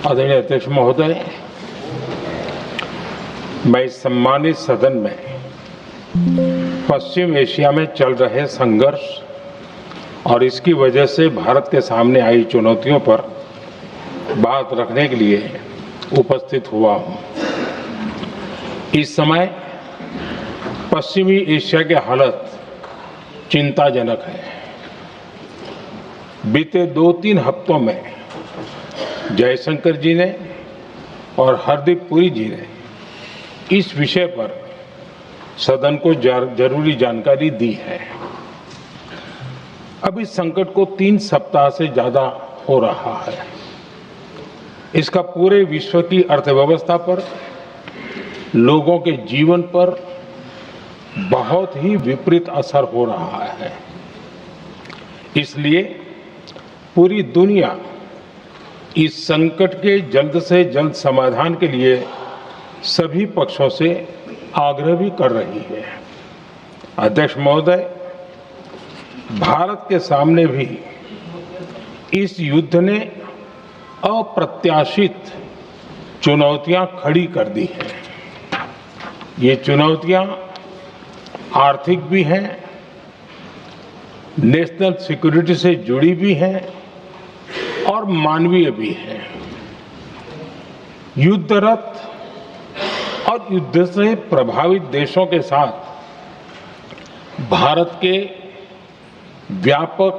आदरणीय अध्यक्ष महोदय, मैं इस सम्मानित सदन में पश्चिम एशिया में चल रहे संघर्ष और इसकी वजह से भारत के सामने आई चुनौतियों पर बात रखने के लिए उपस्थित हुआ हूं। इस समय पश्चिमी एशिया की हालत चिंताजनक है। बीते 2-3 हफ्तों में जयशंकर जी ने और हरदीप पुरी जी ने इस विषय पर सदन को जरूरी जानकारी दी है। अब इस संकट को 3 सप्ताह से ज्यादा हो रहा है। इसका पूरे विश्व की अर्थव्यवस्था पर, लोगों के जीवन पर बहुत ही विपरीत असर हो रहा है। इसलिए पूरी दुनिया इस संकट के जल्द से जल्द समाधान के लिए सभी पक्षों से आग्रह भी कर रही है। अध्यक्ष महोदय, भारत के सामने भी इस युद्ध ने अप्रत्याशित चुनौतियां खड़ी कर दी हैं। ये चुनौतियां आर्थिक भी हैं, नेशनल सिक्योरिटी से जुड़ी भी हैं और मानवीय भी है। युद्धरत और युद्ध से प्रभावित देशों के साथ भारत के व्यापक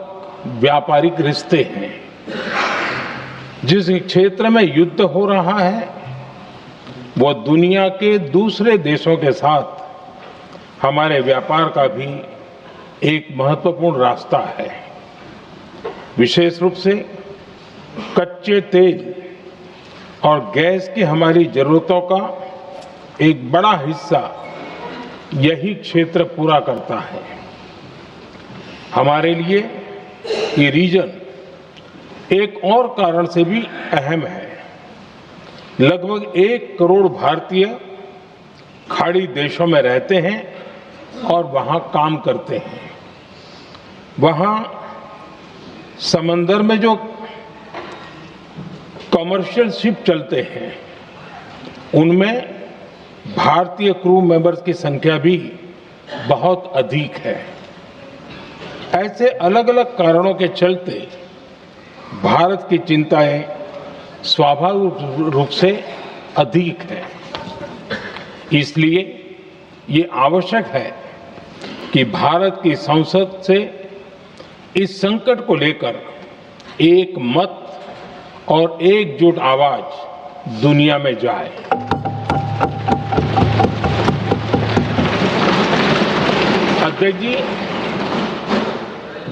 व्यापारिक रिश्ते हैं। जिस क्षेत्र में युद्ध हो रहा है वो दुनिया के दूसरे देशों के साथ हमारे व्यापार का भी एक महत्वपूर्ण रास्ता है। विशेष रूप से कच्चे तेल और गैस की हमारी जरूरतों का एक बड़ा हिस्सा यही क्षेत्र पूरा करता है। हमारे लिए ये रीजन एक और कारण से भी अहम है। लगभग 1 करोड़ भारतीय खाड़ी देशों में रहते हैं और वहां काम करते हैं। वहां समंदर में जो कमर्शियल शिप चलते हैं उनमें भारतीय क्रू मेंबर्स की संख्या भी बहुत अधिक है। ऐसे अलग अलग कारणों के चलते भारत की चिंताएं स्वाभाविक रूप से अधिक है। इसलिए ये आवश्यक है कि भारत की संसद से इस संकट को लेकर एक मत और एकजुट आवाज दुनिया में जाए। अध्यक्ष जी,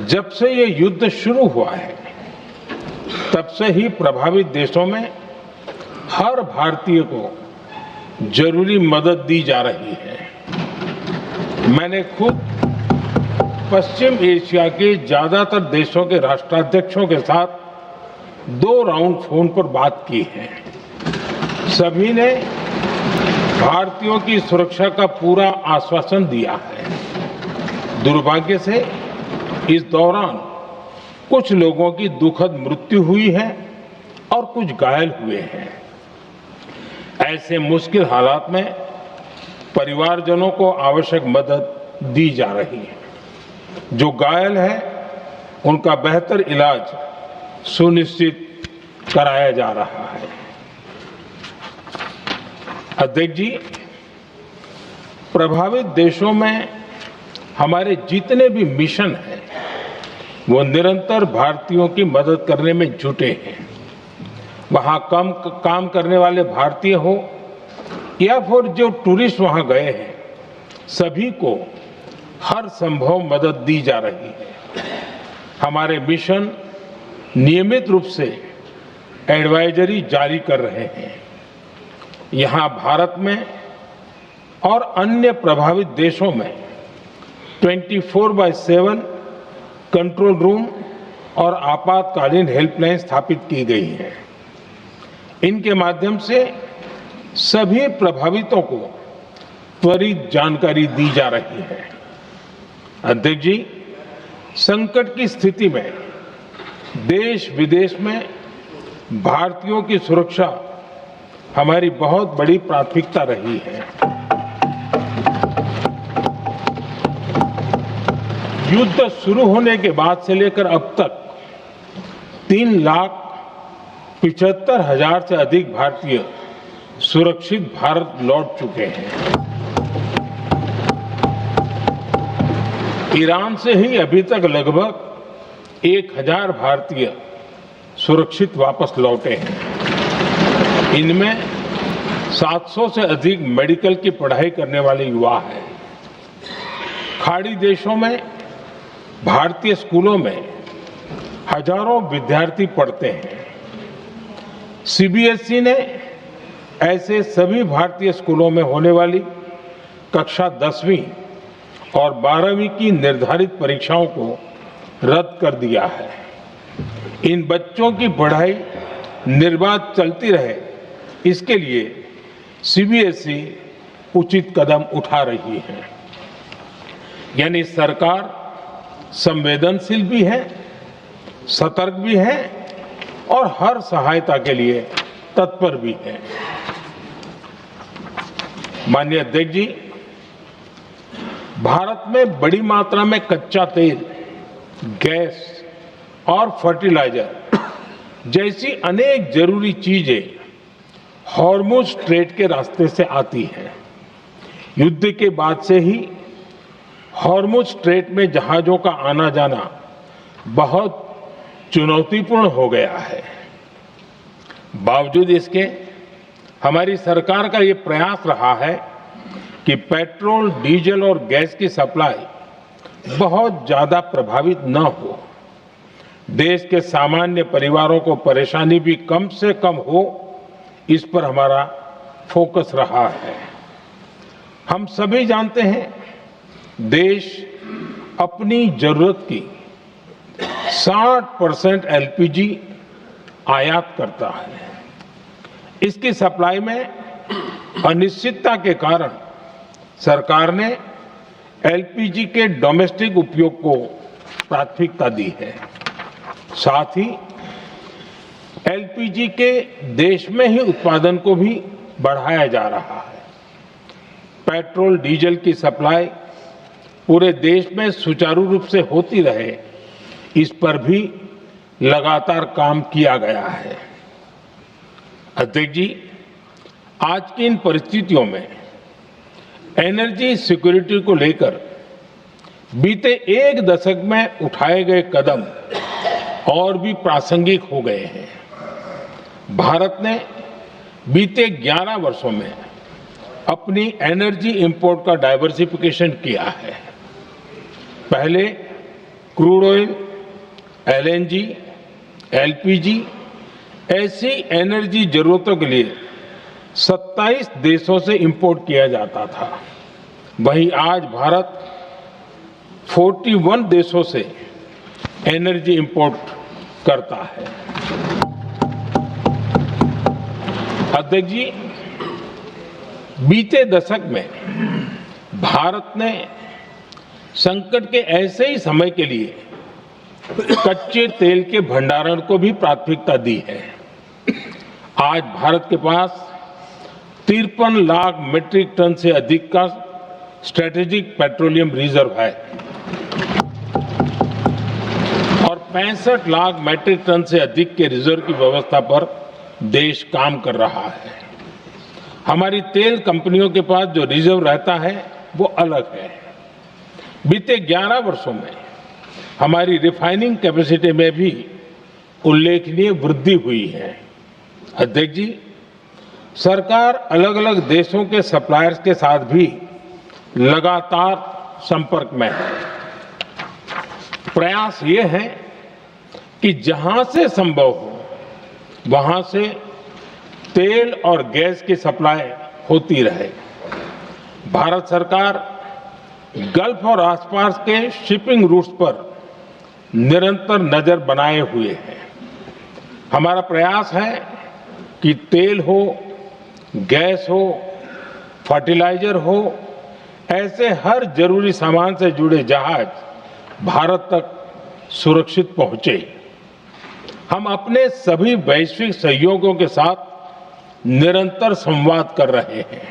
जब से ये युद्ध शुरू हुआ है तब से ही प्रभावित देशों में हर भारतीय को जरूरी मदद दी जा रही है। मैंने खुद पश्चिम एशिया के ज्यादातर देशों के राष्ट्राध्यक्षों के साथ 2 राउंड फोन पर बात की है। सभी ने भारतीयों की सुरक्षा का पूरा आश्वासन दिया है। दुर्भाग्य से इस दौरान कुछ लोगों की दुखद मृत्यु हुई है और कुछ घायल हुए हैं। ऐसे मुश्किल हालात में परिवारजनों को आवश्यक मदद दी जा रही है। जो घायल है उनका बेहतर इलाज सुनिश्चित कराया जा रहा है। अध्यक्ष जी, प्रभावित देशों में हमारे जितने भी मिशन हैं वो निरंतर भारतीयों की मदद करने में जुटे हैं। वहां काम करने वाले भारतीय हो या फिर जो टूरिस्ट वहां गए हैं, सभी को हर संभव मदद दी जा रही है। हमारे मिशन नियमित रूप से एडवाइजरी जारी कर रहे हैं। यहां भारत में और अन्य प्रभावित देशों में 24/7 कंट्रोल रूम और आपातकालीन हेल्पलाइन स्थापित की गई है। इनके माध्यम से सभी प्रभावितों को त्वरित जानकारी दी जा रही है। अध्यक्ष जी, संकट की स्थिति में देश विदेश में भारतीयों की सुरक्षा हमारी बहुत बड़ी प्राथमिकता रही है। युद्ध शुरू होने के बाद से लेकर अब तक 3,75,000 से अधिक भारतीय सुरक्षित भारत लौट चुके हैं। ईरान से ही अभी तक लगभग 1,000 भारतीय सुरक्षित वापस लौटे हैं। इनमें 700 से अधिक मेडिकल की पढ़ाई करने वाले युवा हैं। खाड़ी देशों में भारतीय स्कूलों में हजारों विद्यार्थी पढ़ते हैं। सीबीएसई ने ऐसे सभी भारतीय स्कूलों में होने वाली कक्षा 10वीं और 12वीं की निर्धारित परीक्षाओं को रद्द कर दिया है। इन बच्चों की पढ़ाई निर्बाध चलती रहे, इसके लिए सीबीएसई उचित कदम उठा रही है। यानी सरकार संवेदनशील भी है, सतर्क भी है और हर सहायता के लिए तत्पर भी है। माननीय अध्यक्ष जी, भारत में बड़ी मात्रा में कच्चा तेल, गैस और फर्टिलाइजर जैसी अनेक जरूरी चीजें हॉर्मुज स्ट्रेट के रास्ते से आती हैं। युद्ध के बाद से ही हॉर्मुज स्ट्रेट में जहाजों का आना जाना बहुत चुनौतीपूर्ण हो गया है। बावजूद इसके हमारी सरकार का ये प्रयास रहा है कि पेट्रोल, डीजल और गैस की सप्लाई बहुत ज्यादा प्रभावित न हो। देश के सामान्य परिवारों को परेशानी भी कम से कम हो, इस पर हमारा फोकस रहा है। हम सभी जानते हैं, देश अपनी जरूरत की 60% एलपीजी आयात करता है। इसकी सप्लाई में अनिश्चितता के कारण सरकार ने एलपीजी के डोमेस्टिक उपयोग को प्राथमिकता दी है। साथ ही एलपीजी के देश में ही उत्पादन को भी बढ़ाया जा रहा है। पेट्रोल, डीजल की सप्लाई पूरे देश में सुचारू रूप से होती रहे, इस पर भी लगातार काम किया गया है। अध्यक्ष जी, आज की इन परिस्थितियों में एनर्जी सिक्योरिटी को लेकर बीते एक दशक में उठाए गए कदम और भी प्रासंगिक हो गए हैं। भारत ने बीते 11 वर्षों में अपनी एनर्जी इंपोर्ट का डाइवर्सिफिकेशन किया है। पहले क्रूड ऑयल, एलएनजी, एलपीजी ऐसी एनर्जी जरूरतों के लिए 27 देशों से इंपोर्ट किया जाता था। वहीं आज भारत 41 देशों से एनर्जी इंपोर्ट करता है। अध्यक्ष जी, बीते दशक में भारत ने संकट के ऐसे ही समय के लिए कच्चे तेल के भंडारण को भी प्राथमिकता दी है। आज भारत के पास 53 लाख मीट्रिक टन से अधिक का स्ट्रेटेजिक पेट्रोलियम रिजर्व है और 65 लाख मीट्रिक टन से अधिक के रिजर्व की व्यवस्था पर देश काम कर रहा है। हमारी तेल कंपनियों के पास जो रिजर्व रहता है वो अलग है। बीते 11 वर्षों में हमारी रिफाइनिंग कैपेसिटी में भी उल्लेखनीय वृद्धि हुई है। अध्यक्ष जी, सरकार अलग अलग देशों के सप्लायर्स के साथ भी लगातार संपर्क में है। प्रयास ये है कि जहां से संभव हो वहां से तेल और गैस की सप्लाई होती रहे। भारत सरकार गल्फ और आसपास के शिपिंग रूट्स पर निरंतर नजर बनाए हुए है। हमारा प्रयास है कि तेल हो, गैस हो, फर्टिलाइजर हो, ऐसे हर जरूरी सामान से जुड़े जहाज भारत तक सुरक्षित पहुंचे। हम अपने सभी वैश्विक सहयोगियों के साथ निरंतर संवाद कर रहे हैं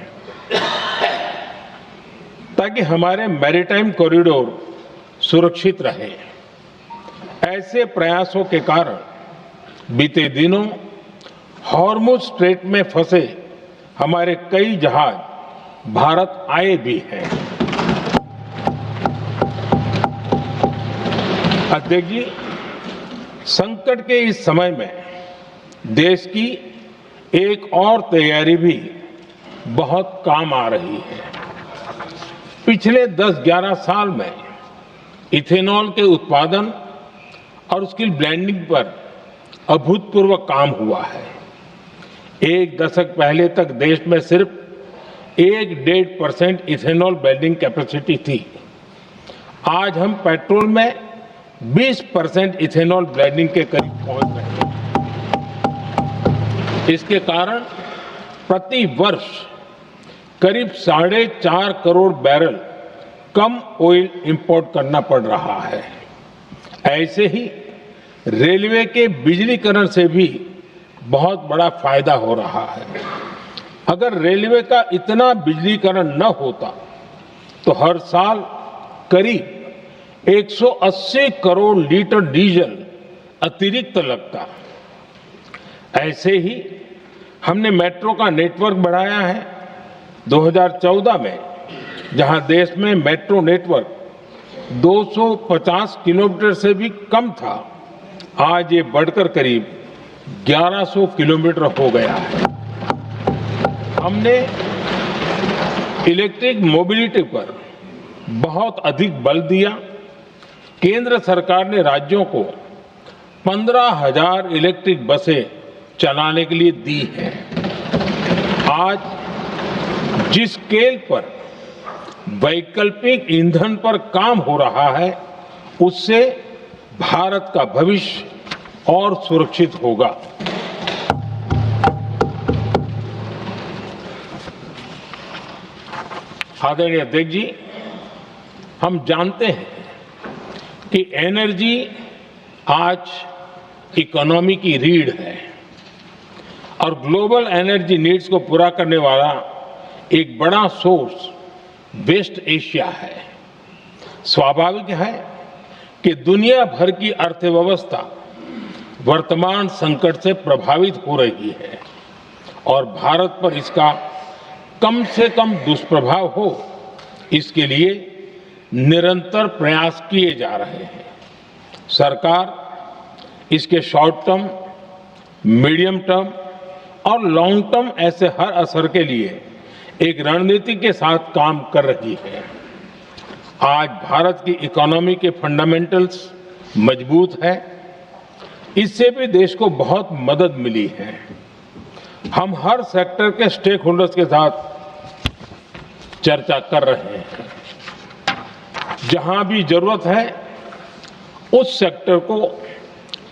ताकि हमारे मैरीटाइम कॉरिडोर सुरक्षित रहे। ऐसे प्रयासों के कारण बीते दिनों हॉर्मुज स्ट्रेट में फंसे हमारे कई जहाज भारत आए भी हैं। अध्यक्ष जी, संकट के इस समय में देश की एक और तैयारी भी बहुत काम आ रही है। पिछले 10-11 साल में इथेनॉल के उत्पादन और उसकी ब्लेंडिंग पर अभूतपूर्व काम हुआ है। एक दशक पहले तक देश में सिर्फ 1-1.5% इथेनॉल ब्लेंडिंग कैपेसिटी थी। आज हम पेट्रोल में 20% इथेनॉल ब्लेंडिंग के करीब पहुंच रहे हैं। इसके कारण प्रति वर्ष करीब 4.5 करोड़ बैरल कम ऑयल इंपोर्ट करना पड़ रहा है। ऐसे ही रेलवे के बिजलीकरण से भी बहुत बड़ा फायदा हो रहा है। अगर रेलवे का इतना बिजलीकरण न होता तो हर साल करीब 180 करोड़ लीटर डीजल अतिरिक्त लगता। ऐसे ही हमने मेट्रो का नेटवर्क बढ़ाया है। 2014 में जहां देश में मेट्रो नेटवर्क 250 किलोमीटर से भी कम था, आज ये बढ़कर करीब 1100 किलोमीटर हो गया है। हमने इलेक्ट्रिक मोबिलिटी पर बहुत अधिक बल दिया। केंद्र सरकार ने राज्यों को 15,000 इलेक्ट्रिक बसें चलाने के लिए दी हैं। आज जिस स्केल पर वैकल्पिक ईंधन पर काम हो रहा है, उससे भारत का भविष्य और सुरक्षित होगा। आदरणीय अध्यक्ष जी, हम जानते हैं कि एनर्जी आज इकोनॉमी की रीढ़ है और ग्लोबल एनर्जी नीड्स को पूरा करने वाला एक बड़ा सोर्स वेस्ट एशिया है। स्वाभाविक है कि दुनिया भर की अर्थव्यवस्था वर्तमान संकट से प्रभावित हो रही है और भारत पर इसका कम से कम दुष्प्रभाव हो, इसके लिए निरंतर प्रयास किए जा रहे हैं। सरकार इसके शॉर्ट टर्म, मीडियम टर्म और लॉन्ग टर्म ऐसे हर असर के लिए एक रणनीति के साथ काम कर रही है। आज भारत की इकोनॉमी के फंडामेंटल्स मजबूत है। इससे भी देश को बहुत मदद मिली है। हम हर सेक्टर के स्टेक होल्डर्स के साथ चर्चा कर रहे हैं। जहां भी जरूरत है उस सेक्टर को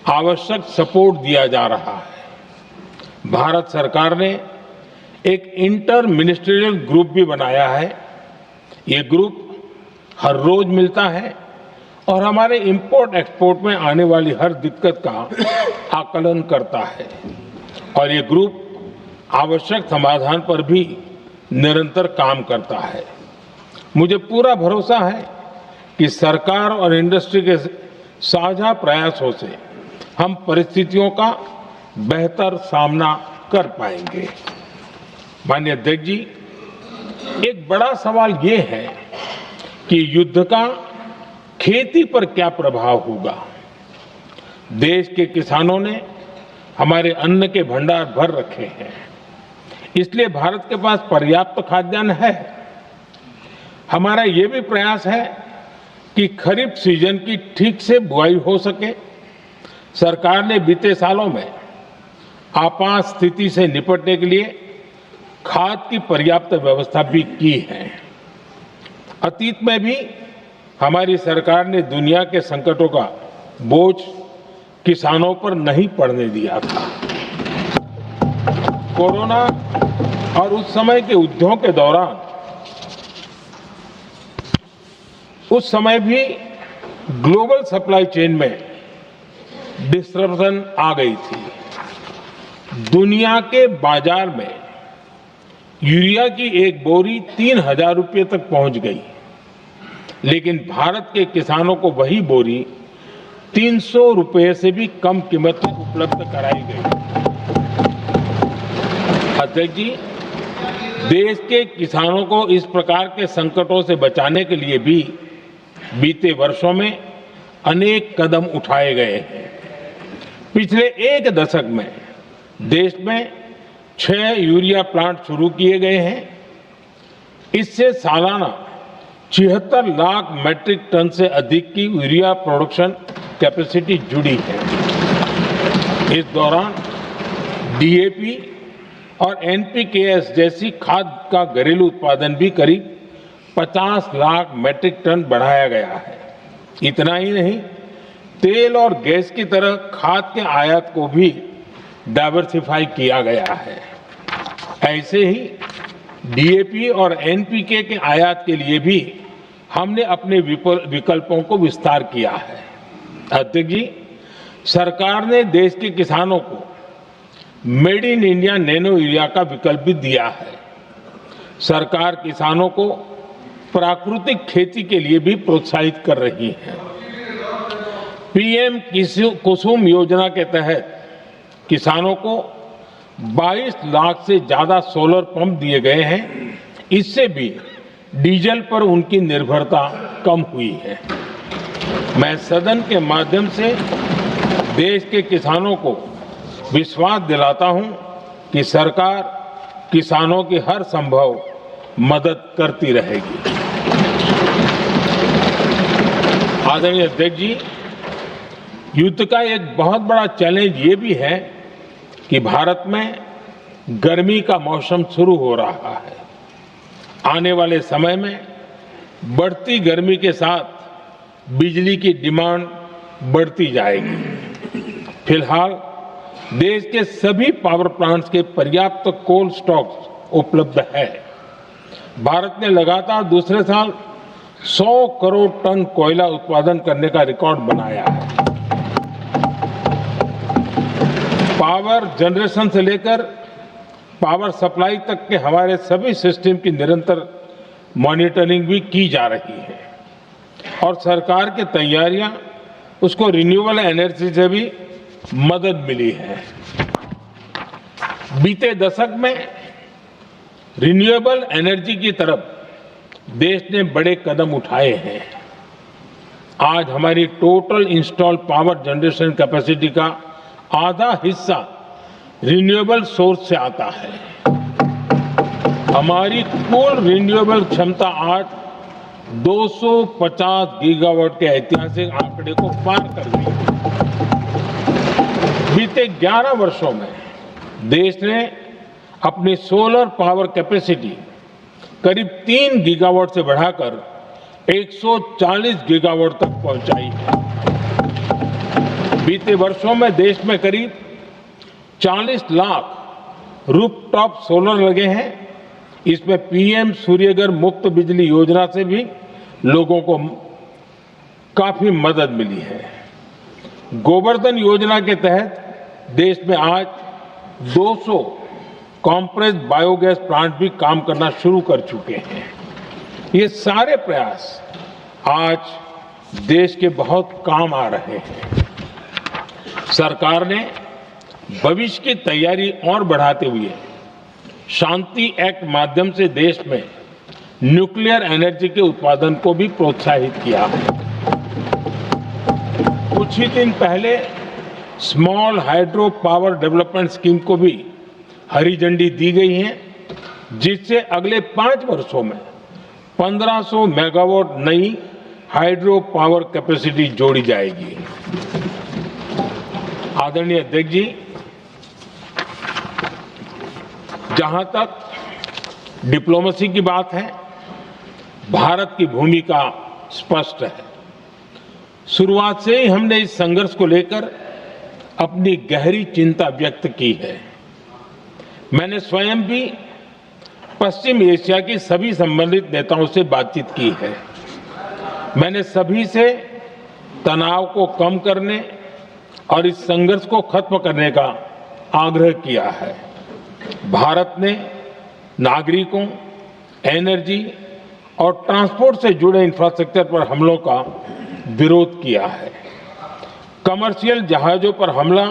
आवश्यक सपोर्ट दिया जा रहा है। भारत सरकार ने एक इंटर मिनिस्ट्रियल ग्रुप भी बनाया है। ये ग्रुप हर रोज मिलता है और हमारे इंपोर्ट एक्सपोर्ट में आने वाली हर दिक्कत का आकलन करता है और ये ग्रुप आवश्यक समाधान पर भी निरंतर काम करता है। मुझे पूरा भरोसा है कि सरकार और इंडस्ट्री के साझा प्रयासों से हम परिस्थितियों का बेहतर सामना कर पाएंगे। माननीय अध्यक्ष जी, एक बड़ा सवाल ये है कि युद्ध का खेती पर क्या प्रभाव होगा। देश के किसानों ने हमारे अन्न के भंडार भर रखे हैं, इसलिए भारत के पास पर्याप्त खाद्यान्न है। हमारा ये भी प्रयास है कि खरीफ सीजन की ठीक से बुआई हो सके। सरकार ने बीते सालों में आपात स्थिति से निपटने के लिए खाद की पर्याप्त व्यवस्था भी की है। अतीत में भी हमारी सरकार ने दुनिया के संकटों का बोझ किसानों पर नहीं पड़ने दिया था। कोरोना और उस समय के युद्धों के दौरान उस समय भी ग्लोबल सप्लाई चेन में डिस्ट्रप्शन आ गई थी। दुनिया के बाजार में यूरिया की एक बोरी 3,000 रुपये तक पहुंच गई, लेकिन भारत के किसानों को वही बोरी 300 रुपये से भी कम कीमत में उपलब्ध कराई गई। अध्यक्ष जी, देश के किसानों को इस प्रकार के संकटों से बचाने के लिए भी बीते वर्षों में अनेक कदम उठाए गए हैं। पिछले एक दशक में देश में 6 यूरिया प्लांट शुरू किए गए हैं। इससे सालाना 76 लाख मैट्रिक टन से अधिक की यूरिया प्रोडक्शन कैपेसिटी जुड़ी है। इस दौरान डीएपी और एनपीकेएस जैसी खाद का घरेलू उत्पादन भी करीब 50 लाख मैट्रिक टन बढ़ाया गया है। इतना ही नहीं, तेल और गैस की तरह खाद के आयात को भी डाइवर्सिफाई किया गया है। ऐसे ही डीएपी और एनपीके के आयात के लिए भी हमने अपने विकल्पों को विस्तार किया है। अध्यक्ष जी, सरकार ने देश के किसानों को made in India nano urea का विकल्प भी दिया है। सरकार किसानों को प्राकृतिक खेती के लिए भी प्रोत्साहित कर रही है। पीएम कुसुम योजना के तहत किसानों को 22 लाख से ज्यादा सोलर पंप दिए गए हैं। इससे भी डीजल पर उनकी निर्भरता कम हुई है। मैं सदन के माध्यम से देश के किसानों को विश्वास दिलाता हूं कि सरकार किसानों की हर संभव मदद करती रहेगी। आदरणीय अध्यक्ष जी, युद्ध का एक बहुत बड़ा चैलेंज ये भी है कि भारत में गर्मी का मौसम शुरू हो रहा है। आने वाले समय में बढ़ती गर्मी के साथ बिजली की डिमांड बढ़ती जाएगी। फिलहाल देश के सभी पावर प्लांट्स के पर्याप्त कोल स्टॉक्स उपलब्ध है। भारत ने लगातार दूसरे साल 100 करोड़ टन कोयला उत्पादन करने का रिकॉर्ड बनाया है। पावर जनरेशन से लेकर पावर सप्लाई तक के हमारे सभी सिस्टम की निरंतर मॉनिटरिंग भी की जा रही है और सरकार की तैयारियां उसको रिन्यूएबल एनर्जी से भी मदद मिली है। बीते दशक में रिन्यूएबल एनर्जी की तरफ देश ने बड़े कदम उठाए हैं। आज हमारी total install power generation capacity का आधा हिस्सा रिन्यूएबल सोर्स से आता है। हमारी कुल रिन्यूएबल क्षमता आज 250 गीगावाट के ऐतिहासिक आंकड़े को पार कर गई है। बीते 11 वर्षों में देश ने अपनी सोलर पावर कैपेसिटी करीब 3 गीगावाट से बढ़ाकर 140 गीगावाट तक पहुंचाई है। बीते वर्षों में देश में करीब 40 लाख रूफटॉप सोलर लगे हैं। इसमें पीएम सूर्यघर मुफ्त बिजली योजना से भी लोगों को काफी मदद मिली है। गोवर्धन योजना के तहत देश में आज 200 कॉम्प्रेस्ड बायोगैस प्लांट भी काम करना शुरू कर चुके हैं। ये सारे प्रयास आज देश के बहुत काम आ रहे हैं। सरकार ने भविष्य की तैयारी और बढ़ाते हुए शांति एक्ट माध्यम से देश में न्यूक्लियर एनर्जी के उत्पादन को भी प्रोत्साहित किया है। कुछ ही दिन पहले small hydro power development scheme को भी हरी झंडी दी गई है, जिससे अगले 5 वर्षों में 1500 मेगावाट नई हाइड्रो पावर कैपेसिटी जोड़ी जाएगी। आदरणीय अध्यक्ष जी, जहां तक डिप्लोमेसी की बात है, भारत की भूमिका स्पष्ट है। शुरुआत से ही हमने इस संघर्ष को लेकर अपनी गहरी चिंता व्यक्त की है। मैंने स्वयं भी पश्चिम एशिया की सभी संबंधित नेताओं से बातचीत की है। मैंने सभी से तनाव को कम करने और इस संघर्ष को खत्म करने का आग्रह किया है। भारत ने नागरिकों, एनर्जी और ट्रांसपोर्ट से जुड़े इंफ्रास्ट्रक्चर पर हमलों का विरोध किया है। कमर्शियल जहाजों पर हमला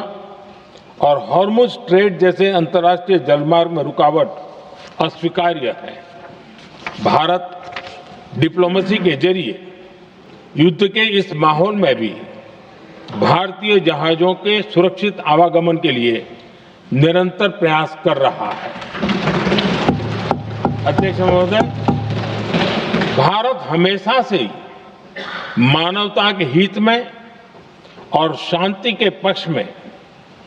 और हॉर्मुज स्ट्रेट जैसे अंतर्राष्ट्रीय जलमार्ग में रुकावट अस्वीकार्य है। भारत डिप्लोमेसी के जरिए युद्ध के इस माहौल में भी भारतीय जहाजों के सुरक्षित आवागमन के लिए निरंतर प्रयास कर रहा है। अध्यक्ष महोदय, भारत हमेशा से ही मानवता के हित में और शांति के पक्ष में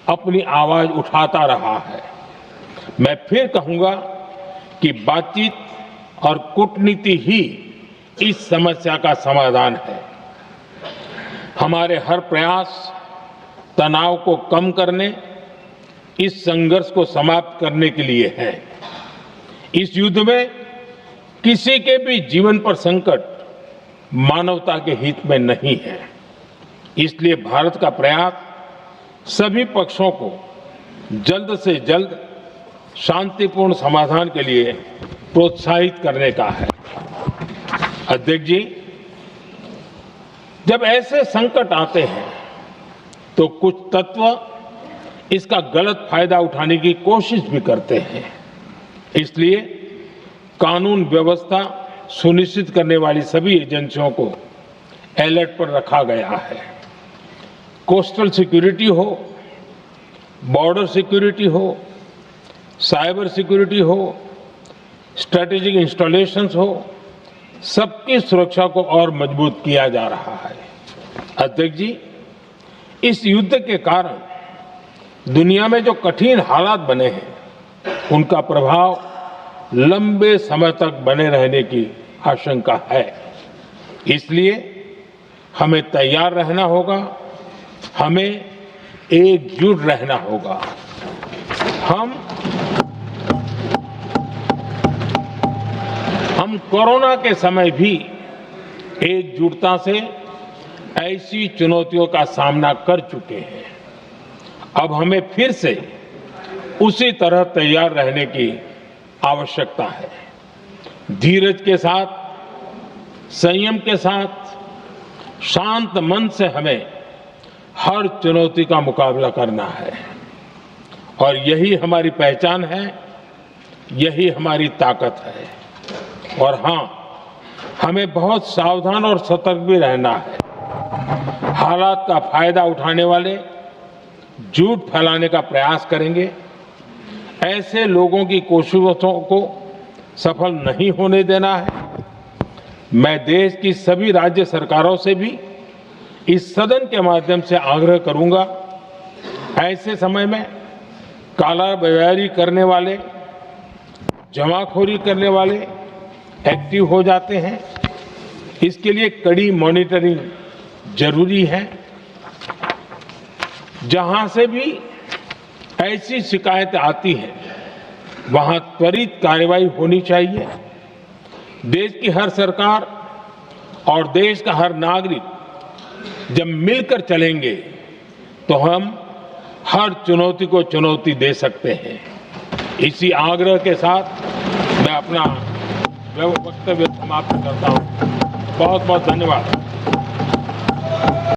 अपनी आवाज उठाता रहा है। मैं फिर कहूंगा कि बातचीत और कूटनीति ही इस समस्या का समाधान है। हमारे हर प्रयास तनाव को कम करने, इस संघर्ष को समाप्त करने के लिए है। इस युद्ध में किसी के भी जीवन पर संकट मानवता के हित में नहीं है। इसलिए भारत का प्रयास सभी पक्षों को जल्द से जल्द शांतिपूर्ण समाधान के लिए प्रोत्साहित करने का है। अध्यक्ष जी, जब ऐसे संकट आते हैं तो कुछ तत्व इसका गलत फायदा उठाने की कोशिश भी करते हैं। इसलिए कानून व्यवस्था सुनिश्चित करने वाली सभी एजेंसियों को अलर्ट पर रखा गया है। कोस्टल सिक्योरिटी हो, बॉर्डर सिक्योरिटी हो, साइबर सिक्योरिटी हो, स्ट्रेटेजिक इंस्टॉलेशंस हो, सबकी सुरक्षा को और मजबूत किया जा रहा है। अध्यक्ष जी, इस युद्ध के कारण दुनिया में जो कठिन हालात बने हैं, उनका प्रभाव लंबे समय तक बने रहने की आशंका है। इसलिए हमें तैयार रहना होगा, हमें एकजुट रहना होगा। हम कोरोना के समय भी एकजुटता से ऐसी चुनौतियों का सामना कर चुके हैं। अब हमें फिर से उसी तरह तैयार रहने की आवश्यकता है। धीरज के साथ, संयम के साथ, शांत मन से हमें हर चुनौती का मुकाबला करना है और यही हमारी पहचान है, यही हमारी ताकत है। और हां, हमें बहुत सावधान और सतर्क भी रहना है। हालात का फायदा उठाने वाले झूठ फैलाने का प्रयास करेंगे, ऐसे लोगों की कोशिशों को सफल नहीं होने देना है। मैं देश की सभी राज्य सरकारों से भी इस सदन के माध्यम से आग्रह करूंगा, ऐसे समय में कालाबाजारी करने वाले, जमाखोरी करने वाले एक्टिव हो जाते हैं। इसके लिए कड़ी मॉनिटरिंग जरूरी है। जहां से भी ऐसी शिकायतें आती हैं, वहां त्वरित कार्रवाई होनी चाहिए। देश की हर सरकार और देश का हर नागरिक जब मिलकर चलेंगे तो हम हर चुनौती को चुनौती दे सकते हैं। इसी आग्रह के साथ मैं अपना वक्तव्य समाप्त करता हूं। बहुत बहुत धन्यवाद।